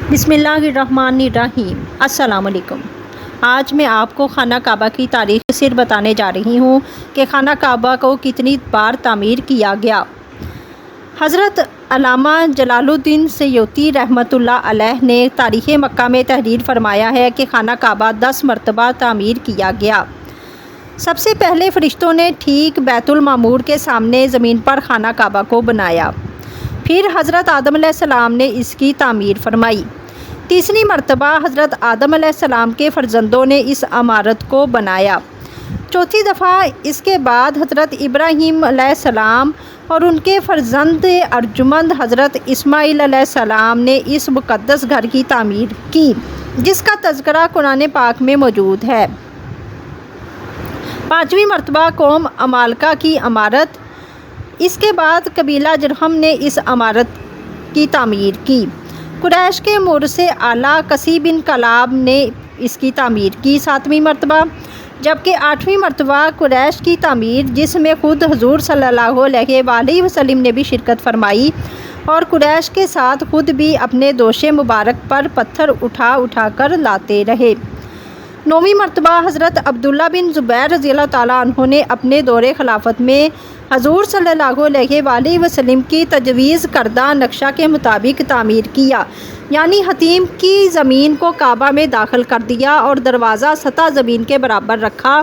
بسم اللہ الرحمن الرحیم۔ السلام علیکم۔ آج میں آپ کو خانہ کعبہ کی تاریخ سیر بتانے جا رہی ہوں کہ خانہ کعبہ کو کتنی بار تعمیر کیا گیا۔ حضرت علامہ جلال الدین سیوطی رحمۃ اللہ علیہ نے تاریخ مکہ میں تحریر فرمایا ہے کہ خانہ کعبہ 10 مرتبہ تعمیر کیا گیا۔ سب سے پہلے فرشتوں نے ٹھیک بیت المعمور کے سامنے زمین پر خانہ کعبہ کو بنایا، پھر حضرت آدم علیہ السلام نے اس کی تعمیر فرمائی۔ تیسری مرتبہ حضرت آدم علیہ السلام کے فرزندوں نے اس عمارت کو بنایا۔ چوتھی دفعہ اس کے بعد حضرت ابراہیم علیہ السلام اور ان کے فرزند ارجمند حضرت اسماعیل علیہ السلام نے اس مقدس گھر کی تعمیر کی، جس کا تذکرہ قرآن پاک میں موجود ہے۔ پانچویں مرتبہ قوم عمالقہ کی عمارت، اس کے بعد قبیلہ جرہم نے اس عمارت کی تعمیر کی۔ قریش کے مورث اعلیٰ کسی بن کلاب نے اس کی تعمیر کی 7ویں مرتبہ، جبکہ 8ویں مرتبہ قریش کی تعمیر، جس میں خود حضور صلی اللہ علیہ وآلہ وسلم نے بھی شرکت فرمائی اور قریش کے ساتھ خود بھی اپنے دوش مبارک پر پتھر اٹھا اٹھا کر لاتے رہے۔ 9ویں مرتبہ حضرت عبداللہ بن زبیر رضی اللہ تعالیٰ عنہ نے اپنے دور خلافت میں حضور صلی اللہ علیہ وآلہ وسلم کی تجویز کردہ نقشہ کے مطابق تعمیر کیا، یعنی حتیم کی زمین کو کعبہ میں داخل کر دیا اور دروازہ سطح زمین کے برابر رکھا،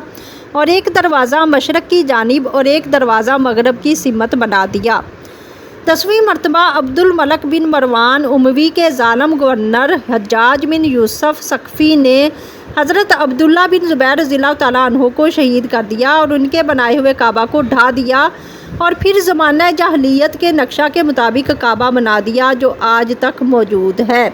اور ایک دروازہ مشرق کی جانب اور ایک دروازہ مغرب کی سمت بنا دیا۔ 10ویں مرتبہ عبد الملک بن مروان اموی کے ظالم گورنر حجاج بن یوسف ثقفی نے حضرت عبداللہ بن زبیر رضی اللہ تعالیٰ عنہ کو شہید کر دیا اور ان کے بنائے ہوئے کعبہ کو ڈھا دیا، اور پھر زمانہ جاہلیت کے نقشہ کے مطابق کعبہ بنا دیا جو آج تک موجود ہے۔